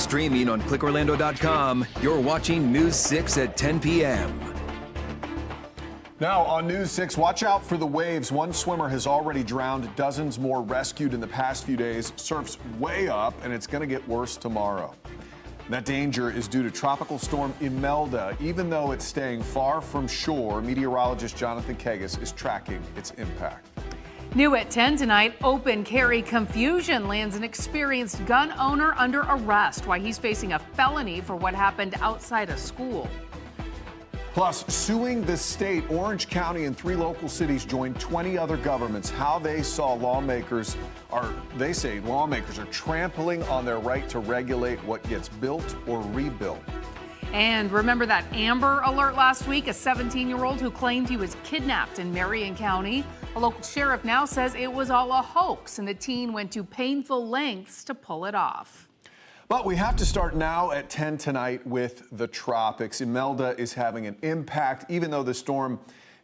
Streaming on clickorlando.com, you're watching News 6 at 10 p.m. Now on News 6, watch out for the waves. One swimmer has already drowned, dozens more rescued in the past few days. Surf's way up, and it's going to get worse tomorrow. That danger is due to Tropical Storm Imelda. Even though it's staying far from shore, meteorologist Jonathan Kegas is tracking its impact. New at 10 tonight, open carry confusion lands an experienced gun owner under arrest. Why he's facing a felony for what happened outside a school. Plus, suing the state, Orange County and 3 local cities joined 20 other governments. How they say lawmakers are trampling on their right to regulate what gets built or rebuilt. And remember that Amber Alert last week, a 17-year-old who claimed he was kidnapped in Marion County. A local sheriff now says it was all a hoax and the teen went to painful lengths to pull it off. But we have to start now at 10 tonight with the tropics. Imelda is having an impact, even though the storm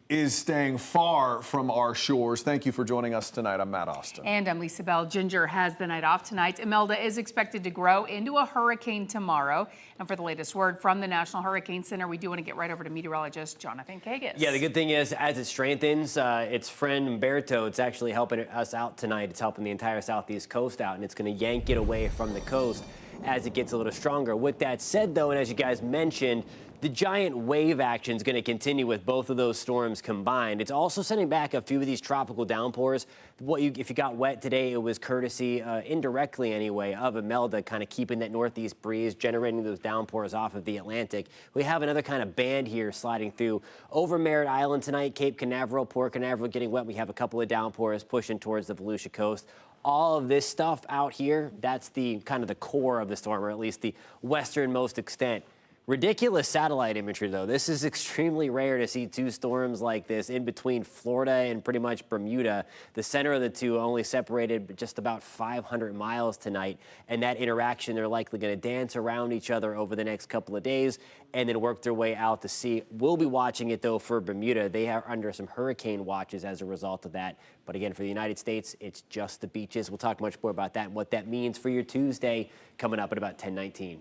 is staying far from our shores. Thank you for joining us tonight. I'm Matt Austin. And I'm Lisa Bell. Ginger has the night off tonight. Imelda is expected to grow into a hurricane tomorrow. And for the latest word from the National Hurricane Center, we do want to get right over to meteorologist Jonathan Kegas. Yeah, the good thing is, as it strengthens, its friend Umberto, it's actually helping us out tonight. It's helping the entire southeast coast out, and it's going to yank it away from the coast as it gets a little stronger. With that said, though, and as you guys mentioned, the giant wave action is going to continue with both of those storms combined. It's also sending back a few of these tropical downpours. If you got wet today, it was courtesy, indirectly anyway, of Imelda, kind of keeping that northeast breeze, generating those downpours off of the Atlantic. We have another kind of band here sliding through over Merritt Island tonight, Cape Canaveral, Port Canaveral getting wet. We have a couple of downpours pushing towards the Volusia coast. All of this stuff out here, that's the kind of the core of the storm, or at least the westernmost extent. Ridiculous satellite imagery, though. This is extremely rare to see 2 storms like this in between Florida and pretty much Bermuda. The center of the two only separated just about 500 miles tonight. And that interaction, they're likely going to dance around each other over the next couple of days and then work their way out to sea. We'll be watching it, though, for Bermuda. They are under some hurricane watches as a result of that. But again, for the United States, it's just the beaches. We'll talk much more about that and what that means for your Tuesday coming up at about 10:19.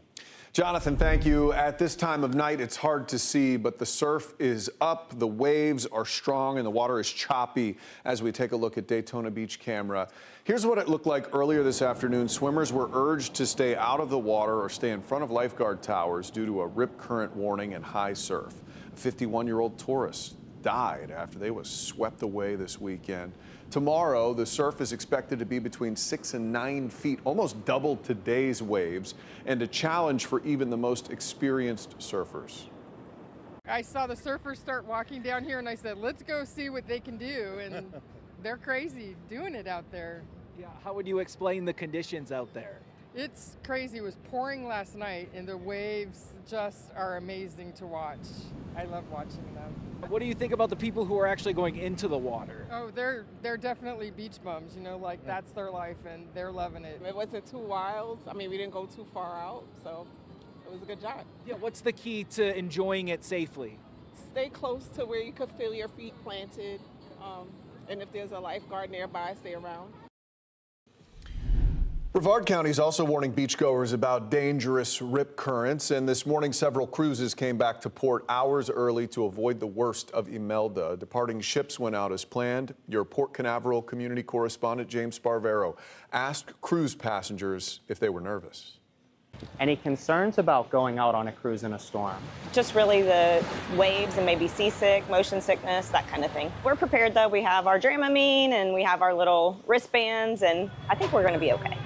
Jonathan, thank you. At this time of night, it's hard to see, but the surf is up, the waves are strong, and the water is choppy as we take a look at Daytona Beach camera. Here's what it looked like earlier this afternoon. Swimmers were urged to stay out of the water or stay in front of lifeguard towers due to a rip current warning and high surf. A 51-year-old tourist died after they was swept away this weekend. Tomorrow, the surf is expected to be between 6 and 9 feet, almost double today's waves, and a challenge for even the most experienced surfers. I saw the surfers start walking down here and I said, let's go see what they can do. And they're crazy doing it out there. Yeah, how would you explain the conditions out there? It's crazy. It was pouring last night and the waves just are amazing to watch. I love watching them. What do you think about the people who are actually going into the water? Oh, they're definitely beach bums, you know, like that's their life and they're loving it. It wasn't too wild. I mean, we didn't go too far out, so it was a good job. Yeah, what's the key to enjoying it safely? Stay close to where you could feel your feet planted, and if there's a lifeguard nearby, stay around. Brevard County is also warning beachgoers about dangerous rip currents, and this morning several cruises came back to port hours early to avoid the worst of Imelda. Departing ships went out as planned. Your Port Canaveral community correspondent James Sparvero asked cruise passengers if they were nervous. Any concerns about going out on a cruise in a storm? Just really the waves and maybe seasick, motion sickness, that kind of thing. We're prepared though. We have our Dramamine and we have our little wristbands, and I think we're going to be okay.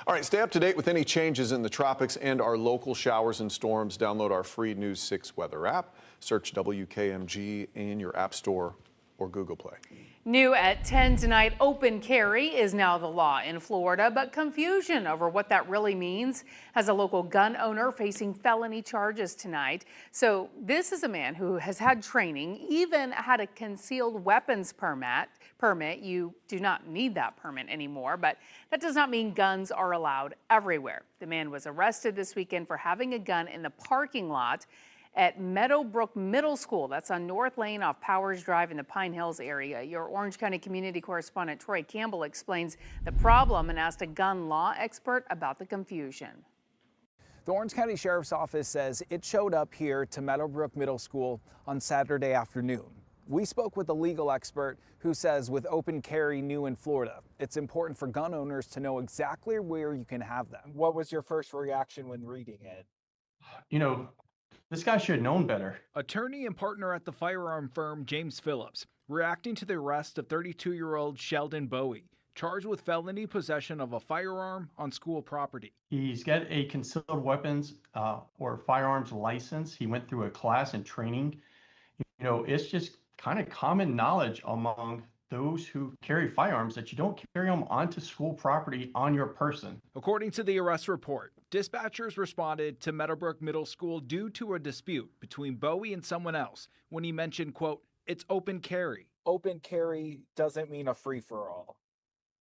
All right, stay up to date with any changes in the tropics and our local showers and storms. Download our free News 6 weather app. Search WKMG in your App Store or Google Play. New at 10 tonight, open carry is now the law in Florida, but confusion over what that really means has a local gun owner facing felony charges tonight. So this is a man who has had training, even had a concealed weapons permit. You do not need that permit anymore, but that does not mean guns are allowed everywhere. The man was arrested this weekend for having a gun in the parking lot at Meadowbrook Middle School. That's on North Lane off Powers Drive in the Pine Hills area. Your Orange County community correspondent Troy Campbell explains the problem and asked a gun law expert about the confusion. The Orange County Sheriff's Office says it showed up here to Meadowbrook Middle School on Saturday afternoon. We spoke with a legal expert who says with open carry new in Florida, it's important for gun owners to know exactly where you can have them. What was your first reaction when reading it? You know, this guy should have known better. Attorney and partner at the firearm firm James Phillips reacting to the arrest of 32-year-old Sheldon Bowie, charged with felony possession of a firearm on school property. He's got a concealed weapons or firearms license. He went through a class and training. You know, it's just kind of common knowledge among those who carry firearms that you don't carry them onto school property on your person. According to the arrest report, dispatchers responded to Meadowbrook Middle School due to a dispute between Bowie and someone else when he mentioned, quote, "It's open carry." Open carry doesn't mean a free-for-all.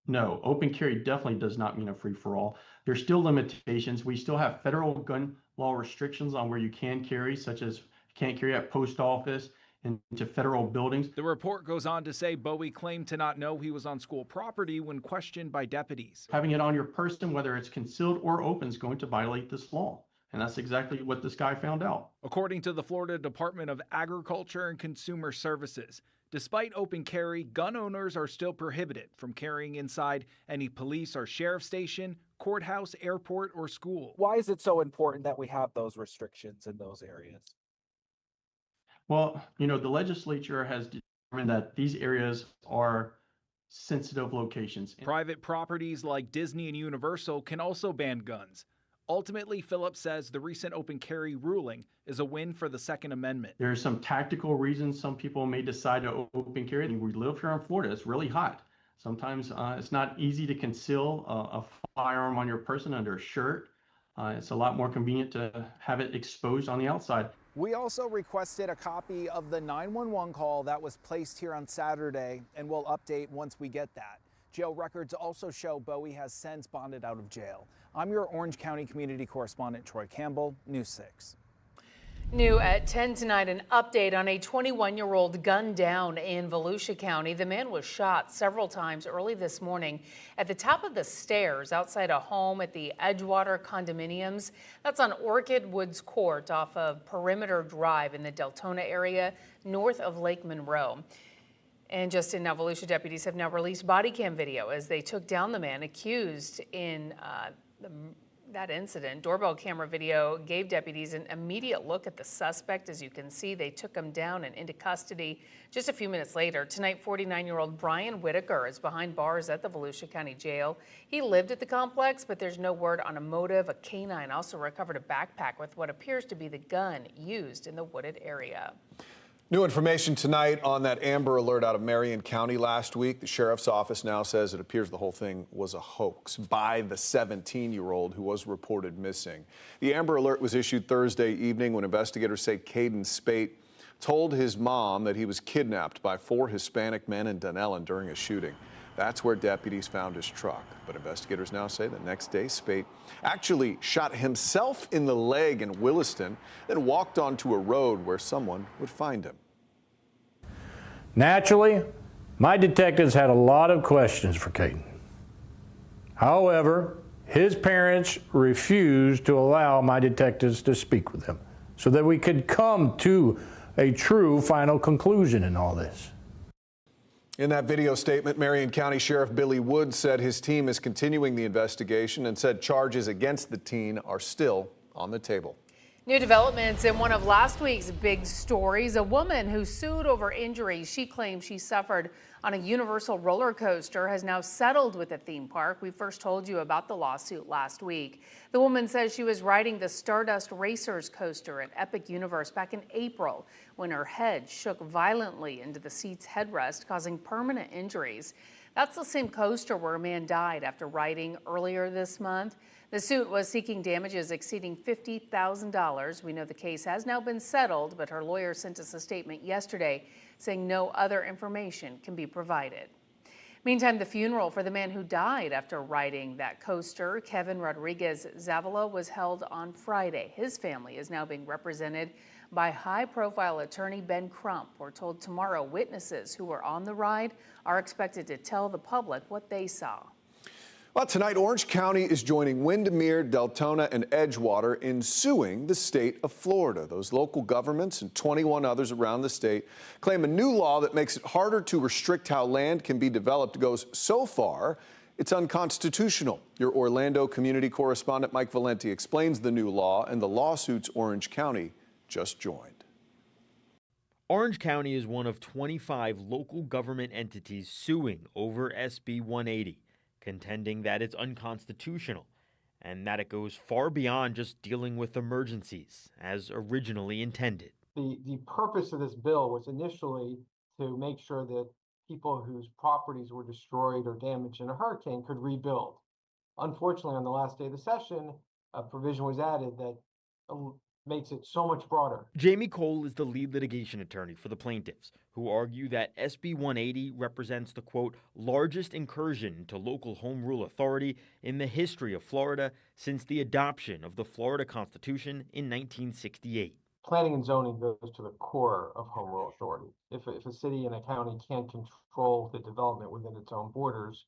No, open carry definitely does not mean a free-for-all. There's still limitations. We still have federal gun law restrictions on where you can carry, such as you can't carry at post office and into federal buildings. The report goes on to say Bowie claimed to not know he was on school property when questioned by deputies. Having it on your person, whether it's concealed or open, is going to violate this law. And that's exactly what this guy found out. According to the Florida Department of Agriculture and Consumer Services, despite open carry, gun owners are still prohibited from carrying inside any police or sheriff station, courthouse, airport, or school. Why is it so important that we have those restrictions in those areas? Well, you know, the legislature has determined that these areas are sensitive locations. Private properties like Disney and Universal can also ban guns. Ultimately, Phillips says the recent open carry ruling is a win for the Second Amendment. There are some tactical reasons some people may decide to open carry. We live here in Florida. It's really hot. Sometimes it's not easy to conceal a firearm on your person under a shirt. It's a lot more convenient to have it exposed on the outside. We also requested a copy of the 911 call that was placed here on Saturday, and we'll update once we get that. Jail records also show Bowie has since bonded out of jail. I'm your Orange County community correspondent, Troy Campbell, News 6. New at 10 tonight, an update on a 21-year-old gunned down in Volusia County. The man was shot several times early this morning at the top of the stairs outside a home at the Edgewater condominiums. That's on Orchid Woods Court off of Perimeter Drive in the Deltona area, north of Lake Monroe. And just in now, Volusia deputies have now released body cam video as they took down the man accused in that incident. Doorbell camera video gave deputies an immediate look at the suspect. As you can see, they took him down and into custody just a few minutes later. Tonight, 49-year-old Brian Whitaker is behind bars at the Volusia County Jail. He lived at the complex, but there's no word on a motive. A canine also recovered a backpack with what appears to be the gun used in the wooded area. New information tonight on that Amber Alert out of Marion County last week. The sheriff's office now says it appears the whole thing was a hoax by the 17-year-old who was reported missing. The Amber Alert was issued Thursday evening when investigators say Caden Spate told his mom that he was kidnapped by 4 Hispanic men in Dunellen during a shooting. That's where deputies found his truck. But investigators now say the next day, Spate actually shot himself in the leg in Williston, then walked onto a road where someone would find him. Naturally, my detectives had a lot of questions for Caden. However, his parents refused to allow my detectives to speak with him so that we could come to a true final conclusion in all this. In that video statement, Marion County Sheriff Billy Wood said his team is continuing the investigation and said charges against the teen are still on the table. New developments in one of last week's big stories. A woman who sued over injuries she claims she suffered on a Universal roller coaster has now settled with the theme park. We first told you about the lawsuit last week. The woman says she was riding the Stardust Racers coaster at Epic Universe back in April when her head shook violently into the seat's headrest, causing permanent injuries. That's the same coaster where a man died after riding earlier this month. The suit was seeking damages exceeding $50,000. We know the case has now been settled, but her lawyer sent us a statement yesterday saying no other information can be provided. Meantime, the funeral for the man who died after riding that coaster, Kevin Rodriguez Zavala, was held on Friday. His family is now being represented by high-profile attorney Ben Crump. We're told tomorrow witnesses who were on the ride are expected to tell the public what they saw. Well, tonight, Orange County is joining Windermere, Deltona, and Edgewater in suing the state of Florida. Those local governments and 21 others around the state claim a new law that makes it harder to restrict how land can be developed goes so far it's unconstitutional. Your Orlando community correspondent Mike Valenti explains the new law and the lawsuits Orange County just joined. Orange County is one of 25 local government entities suing over SB 180. Contending that it's unconstitutional and that it goes far beyond just dealing with emergencies as originally intended. The purpose of this bill was initially to make sure that people whose properties were destroyed or damaged in a hurricane could rebuild. Unfortunately, on the last day of the session, a provision was added that makes it so much broader. Jamie Cole is the lead litigation attorney for the plaintiffs, who argue that SB 180 represents the, quote, largest incursion into local home rule authority in the history of Florida since the adoption of the Florida Constitution in 1968. Planning and zoning goes to the core of home rule authority. If a city and a county can't control the development within its own borders,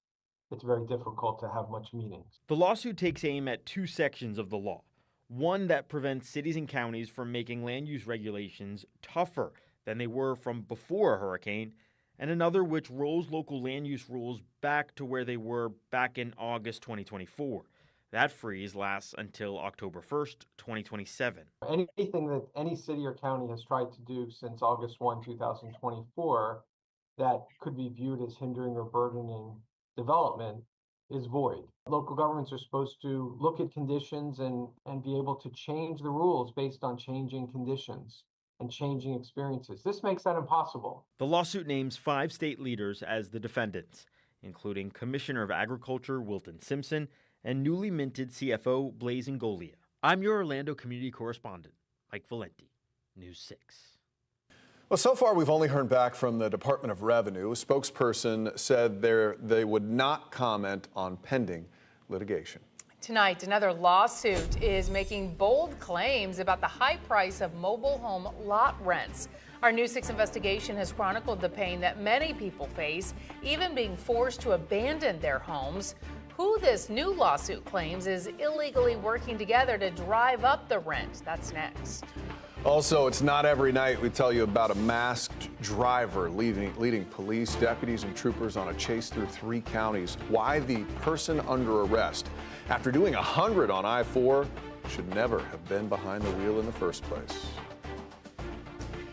it's very difficult to have much meaning. The lawsuit takes aim at two sections of the law. One that prevents cities and counties from making land use regulations tougher than they were from before a hurricane, and another which rolls local land use rules back to where they were back in August 2024. That freeze lasts until October 1st, 2027. Anything that any city or county has tried to do since August 1, 2024 that could be viewed as hindering or burdening development is void. Local governments are supposed to look at conditions and be able to change the rules based on changing conditions and changing experiences. This makes that impossible. The lawsuit names 5 state leaders as the defendants, including Commissioner of Agriculture Wilton Simpson and newly minted CFO Blaise Ingoglia. I'm your Orlando community correspondent, Mike Valenti, News 6. Well, so far we've only heard back from the Department of Revenue. A spokesperson said they would not comment on pending litigation. Tonight, another lawsuit is making bold claims about the high price of mobile home lot rents. Our News 6 investigation has chronicled the pain that many people face, even being forced to abandon their homes. Who this new lawsuit claims is illegally working together to drive up the rent. That's next. Also, it's not every night we tell you about a masked driver leading police, deputies, and troopers on a chase through 3 counties. Why the person under arrest after doing 100 on I-4 should never have been behind the wheel in the first place.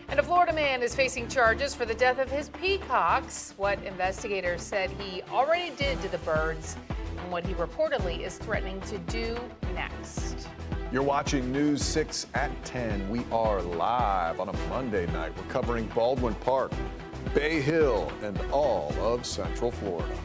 And a Florida man is facing charges for the death of his peacocks, what investigators said he already did to the birds, and what he reportedly is threatening to do next. You're watching News 6 at 10. We are live on a Monday night. We're covering Baldwin Park, Bay Hill, and all of Central Florida.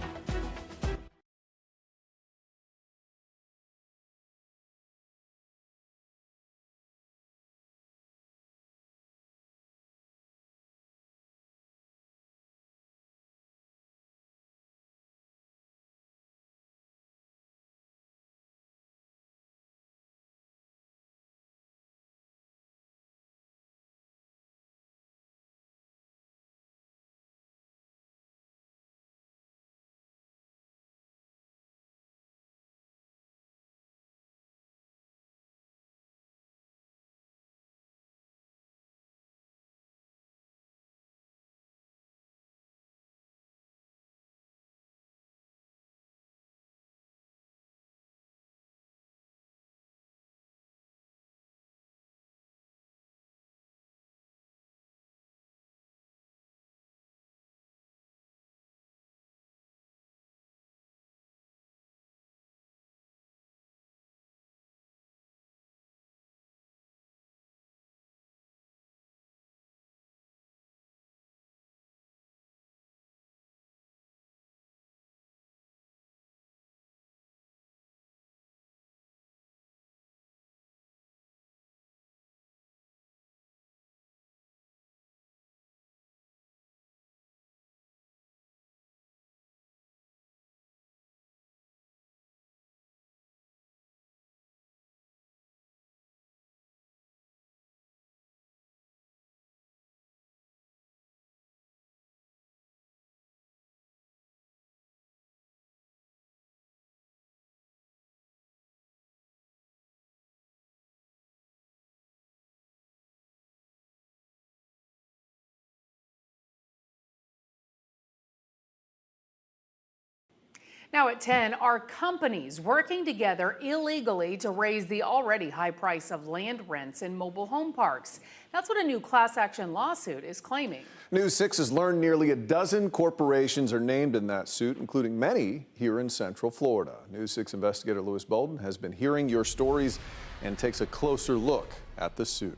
Now at 10, are companies working together illegally to raise the already high price of land rents in mobile home parks? That's what a new class action lawsuit is claiming. News 6 has learned nearly a dozen corporations are named in that suit, including many here in Central Florida. News 6 investigator Louis Bolden has been hearing your stories and takes a closer look at the suit.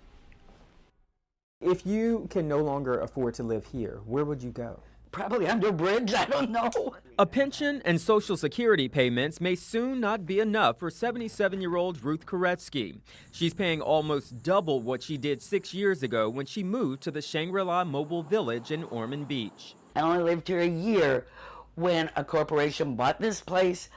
If you can no longer afford to live here, where would you go? Probably under a bridge, I don't know. A pension and Social Security payments may soon not be enough for 77-year-old Ruth Koretsky. She's paying almost double what she did 6 years ago when she moved to the Shangri-La Mobile Village in Ormond Beach. I only lived here a year when a corporation bought this place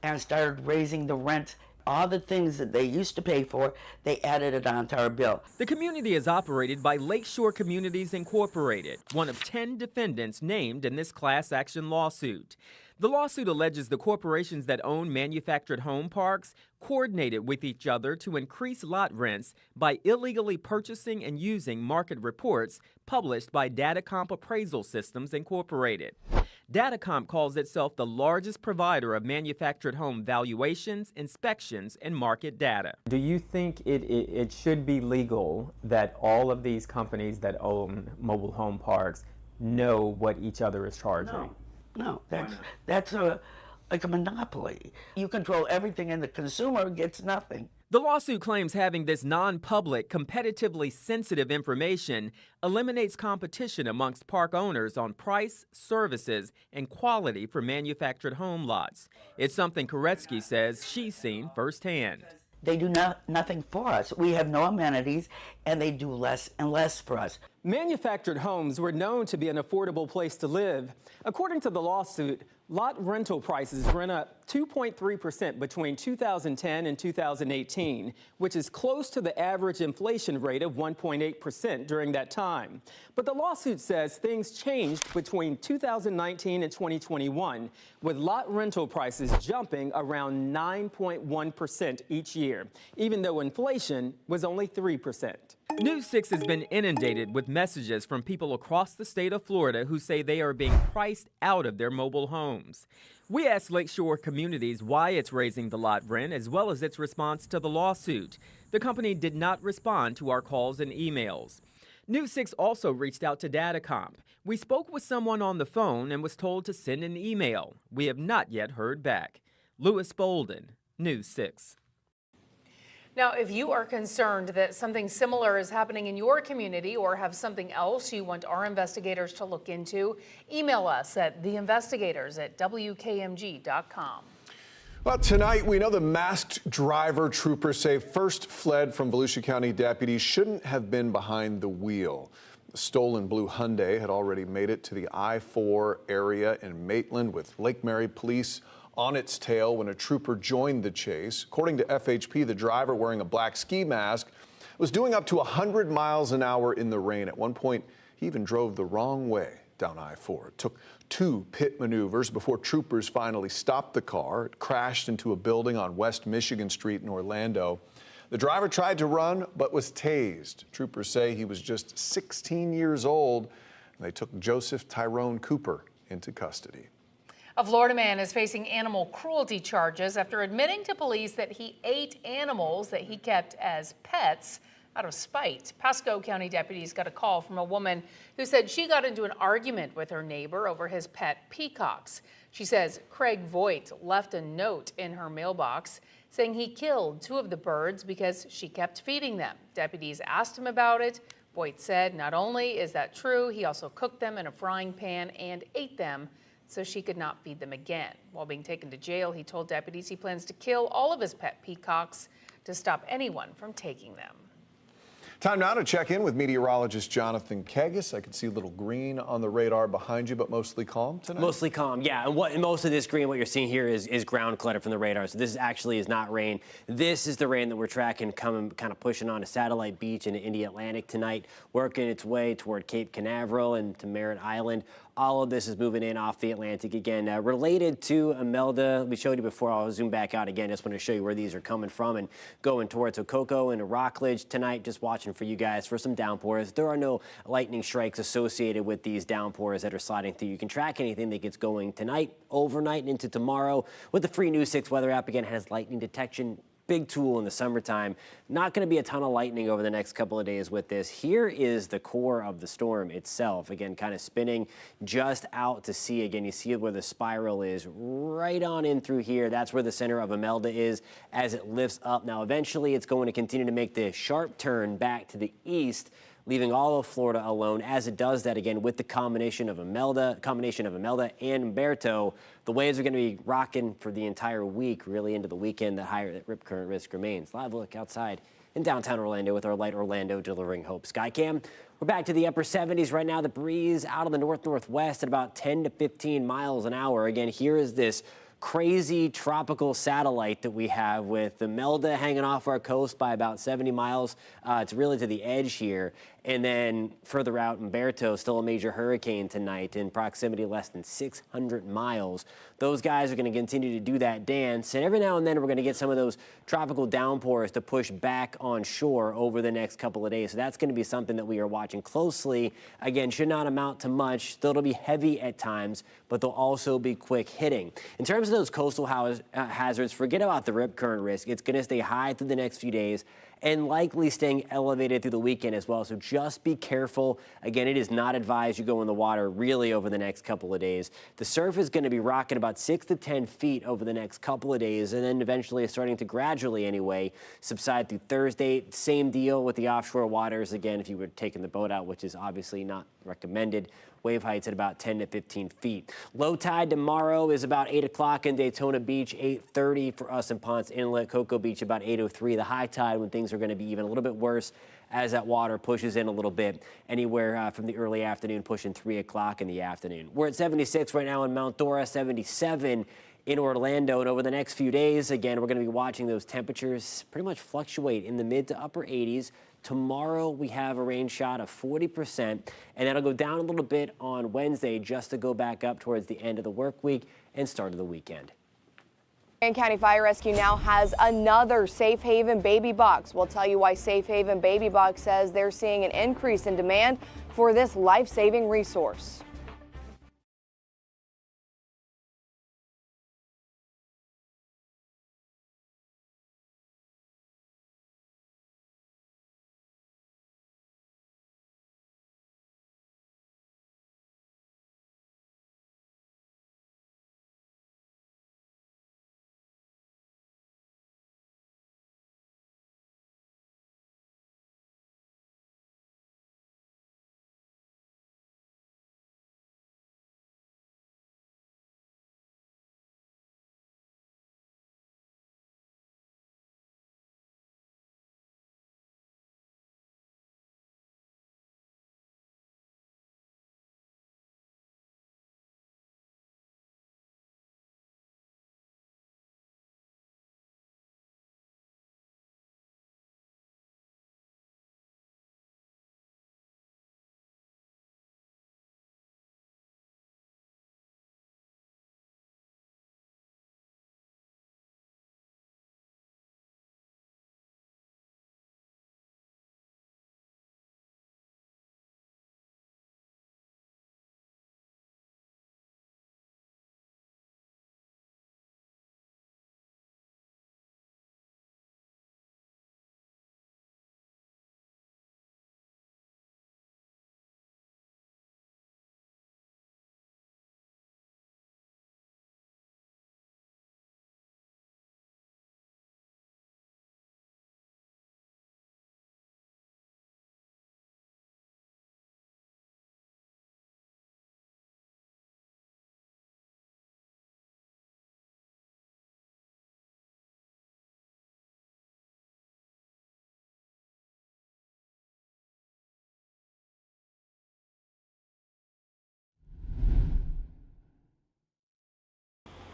and started raising the rent. All the things that they used to pay for, they added it onto our bill. The community is operated by Lakeshore Communities Incorporated, one of 10 defendants named in this class action lawsuit. The lawsuit alleges the corporations that own manufactured home parks coordinated with each other to increase lot rents by illegally purchasing and using market reports published by Datacomp Appraisal Systems Incorporated. Datacomp calls itself the largest provider of manufactured home valuations, inspections, and market data. Do you think it should be legal that all of these companies that own mobile home parks know what each other is charging? No, that's like a monopoly. You control everything and the consumer gets nothing. The lawsuit claims having this non-public, competitively sensitive information eliminates competition amongst park owners on price, services, and quality for manufactured home lots. It's something Koretsky says she's seen firsthand. They do nothing for us. We have no amenities, and they do less and less for us. Manufactured homes were known to be an affordable place to live. According to the lawsuit, lot rental prices ran up 2.3% between 2010 and 2018, which is close to the average inflation rate of 1.8% during that time. But the lawsuit says things changed between 2019 and 2021, with lot rental prices jumping around 9.1% each year, even though inflation was only 3%. News 6 has been inundated with messages from people across the state of Florida who say they are being priced out of their mobile homes. We asked Lakeshore Communities why it's raising the lot rent as well as its response to the lawsuit. The company did not respond to our calls and emails. News 6 also reached out to Datacomp. We spoke with someone on the phone and was told to send an email. We have not yet heard back. Louis Bolden, News 6. Now, if you are concerned that something similar is happening in your community or have something else you want our investigators to look into, email us at theinvestigators@wkmg.com. Well, tonight we know the masked driver troopers say first fled from Volusia County deputies shouldn't have been behind the wheel. The stolen blue Hyundai had already made it to the I-4 area in Maitland with Lake Mary police on its tail when a trooper joined the chase. According to FHP, the driver wearing a black ski mask was doing up to 100 miles an hour in the rain. At one point, he even drove the wrong way down I-4. It took 2 pit maneuvers before troopers finally stopped the car. It crashed into a building on West Michigan Street in Orlando. The driver tried to run but was tased. Troopers say he was just 16 years old, and they took Joseph Tyrone Cooper into custody. A Florida man is facing animal cruelty charges after admitting to police that he ate animals that he kept as pets out of spite. Pasco County deputies got a call from a woman who said she got into an argument with her neighbor over his pet peacocks. She says Craig Voigt left a note in her mailbox saying he killed 2 of the birds because she kept feeding them. Deputies asked him about it. Voigt said not only is that true, he also cooked them in a frying pan and ate them so she could not feed them again. While being taken to jail, he told deputies he plans to kill all of his pet peacocks to stop anyone from taking them. Time now to check in with meteorologist Jonathan Kegis. I can see a little green on the radar behind you, but mostly calm tonight. Mostly calm, yeah. And most of this green, what you're seeing here is ground clutter from the radar. So this actually is not rain. This is the rain that we're tracking coming, kind of pushing onto Satellite Beach into Indian Atlantic tonight, working its way toward Cape Canaveral and to Merritt Island. All of this is moving in off the Atlantic again. Related to Imelda, we showed you before. I'll zoom back out again. Just want to show you where these are coming from and going towards Cocoa and Rockledge tonight. Just watching for you guys for some downpours. There are no lightning strikes associated with these downpours that are sliding through. You can track anything that gets going tonight, overnight, and into tomorrow with the free News 6 weather app. Again, has lightning detection. Big tool in the summertime. Not going to be a ton of lightning over the next couple of days with this. Here is the core of the storm itself. Again, kind of spinning just out to sea. Again, you see where the spiral is right on in through here. That's where the center of Imelda is as it lifts up. Now, eventually, it's going to continue to make the sharp turn back to the east, leaving all of Florida alone as it does that again with the combination of Imelda and Umberto. The waves are going to be rocking for the entire week, really into the weekend. The higher that rip current risk remains. Live look outside in downtown Orlando with our Light Orlando delivering hope. Skycam, we're back to the upper 70s right now. The breeze out of the north-northwest at about 10 to 15 miles an hour. Again, here is this crazy tropical satellite that we have with Imelda hanging off our coast by about 70 miles. It's really to the edge here. And then further out, Umberto, still a major hurricane tonight in proximity less than 600 miles. Those guys are going to continue to do that dance. And every now and then we're going to get some of those tropical downpours to push back on shore over the next couple of days. So that's going to be something that we are watching closely. Again, should not amount to much. Still, it'll be heavy at times, but they'll also be quick hitting. In terms of those coastal hazards, forget about the rip current risk. It's going to stay high through the next few days and likely staying elevated through the weekend as well. So just be careful. Again, it is not advised you go in the water really over the next couple of days. The surf is going to be rocking about 6 to 10 feet over the next couple of days, and then eventually starting to gradually anyway subside through Thursday. Same deal with the offshore waters. Again, if you were taking the boat out, which is obviously not recommended, wave heights at about 10 to 15 feet. Low tide tomorrow is about 8 o'clock in Daytona Beach, 8:30 for us in Ponce Inlet. Cocoa Beach about 8:03. The high tide when things are going to be even a little bit worse as that water pushes in a little bit, anywhere from the early afternoon pushing 3 o'clock in the afternoon. We're at 76 right now in Mount Dora, 77 in Orlando, and over the next few days, again, we're going to be watching those temperatures pretty much fluctuate in the mid to upper 80s. Tomorrow, we have a rain shot of 40%, and that'll go down a little bit on Wednesday just to go back up towards the end of the work week and start of the weekend. Marion County Fire Rescue now has another Safe Haven baby box. We'll tell you why Safe Haven Baby Box says they're seeing an increase in demand for this life-saving resource.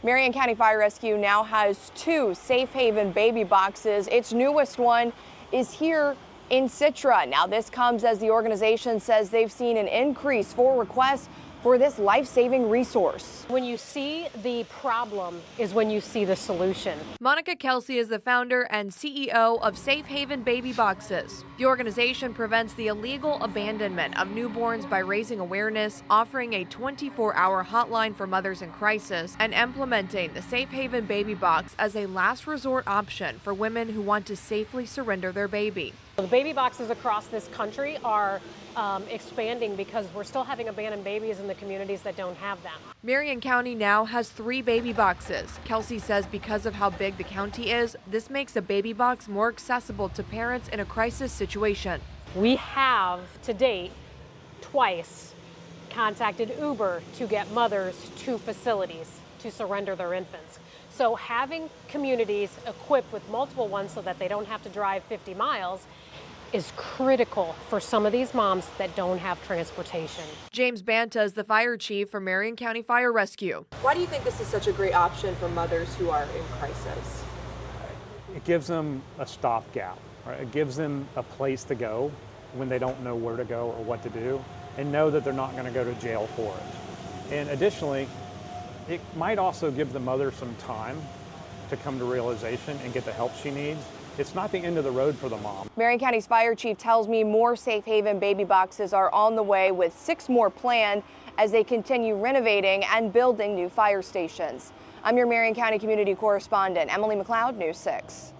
Marion County Fire Rescue now has 2 Safe Haven baby boxes. Its newest one is here in Citra. Now, this comes as the organization says they've seen an increase for requests for this life-saving resource. When you see the problem is when you see the solution. Monica Kelsey is the founder and CEO of Safe Haven Baby Boxes. The organization prevents the illegal abandonment of newborns by raising awareness, offering a 24-hour hotline for mothers in crisis, and implementing the Safe Haven Baby Box as a last resort option for women who want to safely surrender their baby. The baby boxes across this country are expanding because we're still having abandoned babies in the communities that don't have them. Marion County now has 3 baby boxes. Kelsey says because of how big the county is, this makes a baby box more accessible to parents in a crisis situation. We have to date twice contacted Uber to get mothers to facilities to surrender their infants. So having communities equipped with multiple ones so that they don't have to drive 50 miles is critical for some of these moms that don't have transportation. James Banta is the fire chief for Marion County Fire Rescue. Why do you think this is such a great option for mothers who are in crisis? It gives them a stopgap, right? It gives them a place to go when they don't know where to go or what to do, and know that they're not going to go to jail for it. And additionally, it might also give the mother some time to come to realization and get the help she needs. It's not the end of the road for the mom. Marion County's fire chief tells me more Safe Haven baby boxes are on the way, with 6 more planned as they continue renovating and building new fire stations. I'm your Marion County community correspondent, Emily McLeod, News 6.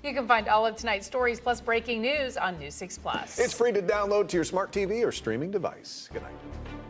You can find all of tonight's stories plus breaking news on News 6 Plus. It's free to download to your smart TV or streaming device. Good night.